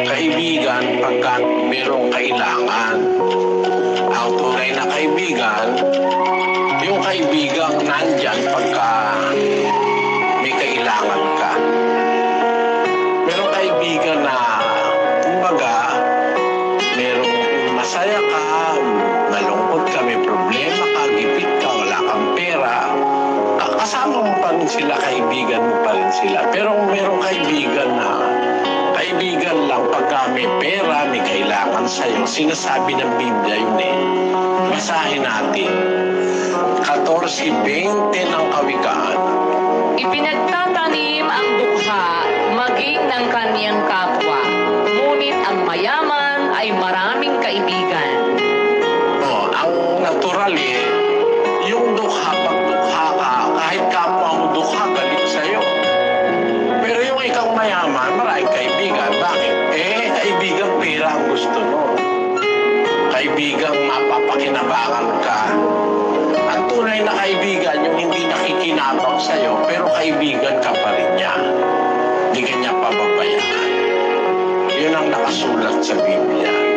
Kaibigan pagka merong kailangan. Ang tunay na kaibigan, yung kaibigang nandyan pagka may kailangan ka. Merong kaibigan na, kumbaga, merong masaya ka, malungkot ka, may problema ka, gipit ka, wala kang pera. Kasama mo pa rin sila, kaibigan mo pa rin sila. Pero merong kaibigan na kaibigan lang pagka may pera, may kailangan sa'yo. Sinasabi ng Biblia yun eh. Basahin natin. 14:20 ng Kawikaan. Ipinagtatanim ang dukha maging ng kaniyang kapwa, ngunit ang mayaman ay maraming kaibigan. Ang natural eh, yung dukha, pag dukha ka, kahit kapwa ang dukha, galit sa'yo. Pero yung ikaw mayaman, maraming kaibigan. Bakit? Kaibigan pera ang gusto mo. Kaibigang mapapakinabangan ka. Ang tunay na kaibigan, yung hindi nakikinabang sa'yo, pero kaibigan ka pa rin niya. Hindi ka niya pababayaan. Yun ang nakasulat sa Biblia.